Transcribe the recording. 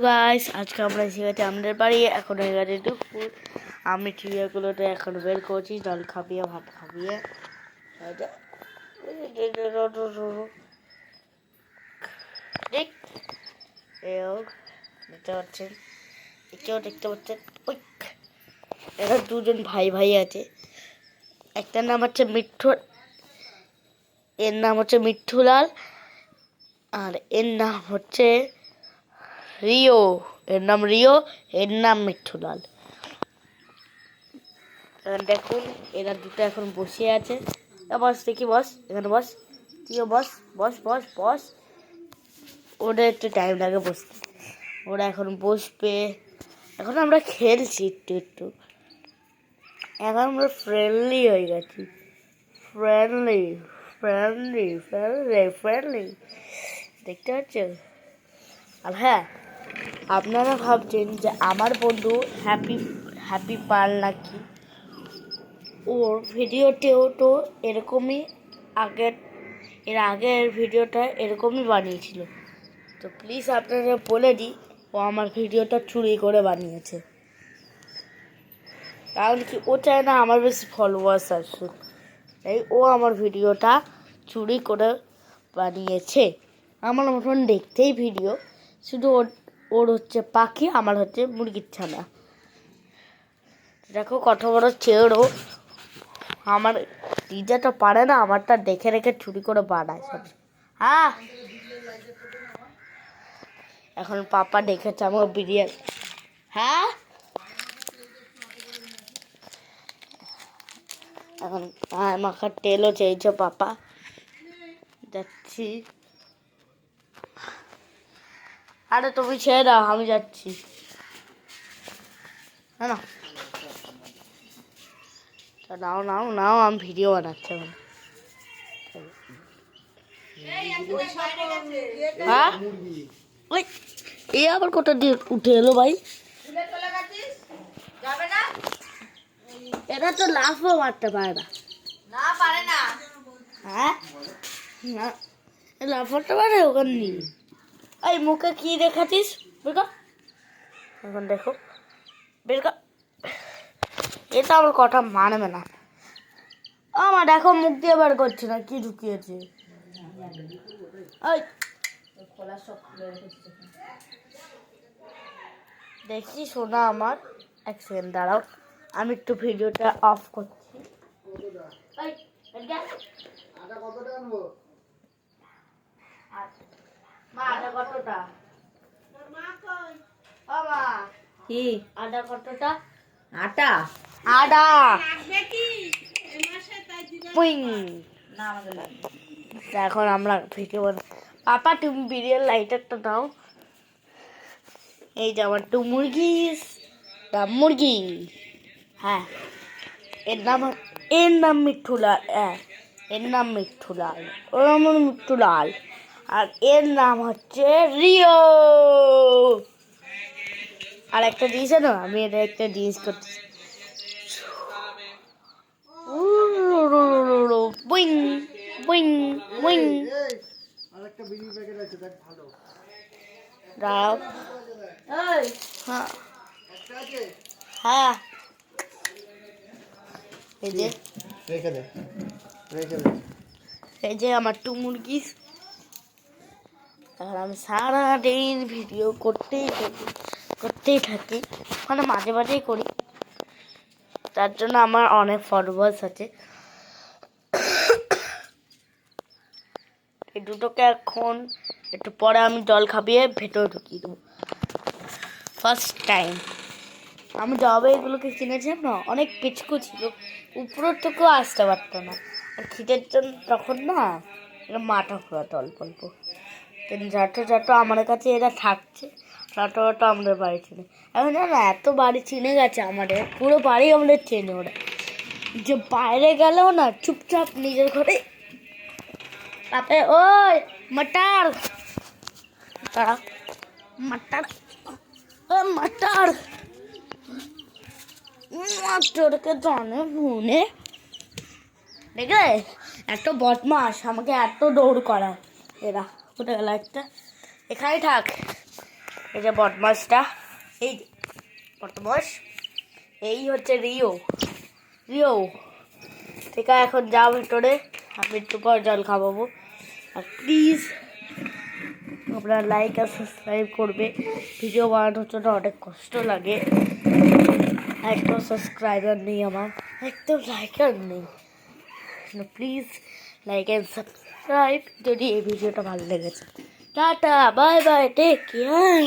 Guys আজকে আমরা এসে গেছি আমাদের বাড়ি। এখন হয়ে গেছে দুপুর। আমি চিড়িয়াগুলোতে এখন বের করছি জল খাবিয়ে ভাত খাবিয়ে। দেখ দেখতে পাচ্ছেন, একেও দেখতে পাচ্ছেন। ওই এরা দুজন ভাই ভাই আছে। একটার নাম হচ্ছে মিঠু, এর নাম হচ্ছে মিঠুলাল, আর এর নাম হচ্ছে রিও। এর নাম রিও, এর নাম মিঠুলাল। দেখুন এরা দুটো এখন বসে আছে। বস দেখি, বস এখানে, বস তুইও বস, বস বস বস। ওদের একটু টাইম লাগে বসতে, ওরা এখন বসবে। এখন আমরা খেলছি একটু একটু, এখন আমরা ফ্রেন্ডলি হয়ে গেছি। ফ্রেন্ডলি ফ্রেন্ডলি ফ্রেন্ডলি ফ্রেন্ডলি দেখতে পাচ্ছ। আর হ্যাঁ, আপনারা ভাবছেন যে আমার বন্ধু হ্যাপি হ্যাপি পাল নাকি, ওর ভিডিওতেও তো এরকমই এর আগের ভিডিওটা এরকমই বানিয়েছিল। তো প্লিজ আপনারা বলে দিই, ও আমার ভিডিওটা চুরি করে বানিয়েছে। কারণ কি, ও চায় না আমার বেশি ফলোয়ার্স আসুক, তাই ও আমার ভিডিওটা চুরি করে বানিয়েছে। আমার মতন দেখতেই ভিডিও, শুধু ওর হচ্ছে পাখি, আমার হচ্ছে মুরগির ছানা। দেখো কত বড় চেয়েরও। আমার নিজেটা পারে না, আমারটা দেখে রেখে চুরি করে বানায় সব। হ্যাঁ, এখন পাপা দেখেছে আমার বিরিয়ানি। হ্যাঁ, এখন মাখার তেলও চেয়েছে পাপা। যাচ্ছি। আরে তুমি ছেড়ে দাও, আমি যাচ্ছি। হ্যাঁ না, নাও নাও নাও, আমি ভিডিও বানাচ্ছি এখন। হ্যাঁ, ওই এ আবার কোথা দিয়ে উঠে এলো ভাই? এটা তো লাফও মারতে পারে না। হ্যাঁ, না লাফাতে পারে ওখান নিয়ে। এই মুখে কি দেখাচ্ছিস? বের কর এখন, দেখো বের কর। এটা আমার কথা মানবে না। আমার দেখো মুখ দিয়ে বার করছে না, কি ঢুকিয়েছে। দেখি শোনা আমার, এক সেকেন্ড দাঁড়াও, আমি একটু ভিডিওটা অফ করছি। কি আদা কতটা? আটা আদা এখন আমরা ভিডিও বানাই। পাপা তুমি বিরিয়ানি লাইটারটা দাও। এই যে আমার টু মুরগি। হ্যাঁ, এর নাম মিঠুলাল। হ্যাঁ, এর নাম মিঠুলাল, ওর নাম মিঠুলাল, আর এর নাম হচ্ছে রিও। আর একটা জিনিস না, আমি এটা একটা জিনিস করতেছি। বুইং বুইং বুইং। দাঁড়াও। হ্যাঁ হ্যাঁ, এই যে আমার টু মুরগি। এখন আমি সারাদিন ভিডিও করতেই থাকি, মানে মাঝে মাঝেই করি। তার জন্য আমার অনেক ফলোয়ার্স আছে। এই দুটোকে এখন একটু পরে আমি জল খাবিয়ে ভেতরে ঢুকিয়ে দেবো। ফার্স্ট টাইম আমি যবে এগুলোকে কিনেছিলাম না, অনেক পিচকু ছিল, উপরের থেকেও আসতে পারতো না। আর খিদের জন্য তখন না এরা মাথা ঘোরাতো অল্প অল্প। যাটো আমার কাছে এরা থাকছে, যাটো আমাদের বাড়ি চিনে। এখন জানো এত বাড়ি চিনে গেছে আমাদের, পুরো বাড়ি আমাদের চেনে ওরা। যে বাইরে গেলেও না চুপচাপ নিজের ঘরে। তাতে ওই মটার তারা মটার মটার মাস্টারকে জানে ফোনে দেখলে এত বদমাস, আমাকে এত দৌড় করায়। এরা কোথায় গেল একটা? এখানেই থাক, এই যে বদমাসটা, এই যে বদমাস, এই হচ্ছে রিও। রিও ঠিক আছে, এখন যাও ভিতরে, আমি একটু পর জল খাওয়াবো। আর প্লিজ আপনারা লাইক আর সাবস্ক্রাইব করবে, ভিডিও বানানোর জন্য অনেক কষ্ট লাগে। একদম সাবস্ক্রাইবার নেই আমার, একদম লাইকার নেই। প্লিজ লাইক অ্যান্ড সাবস্ক্রাইব যদি এই ভিডিওটা ভালো লেগেছে। Tata, bye bye, take care.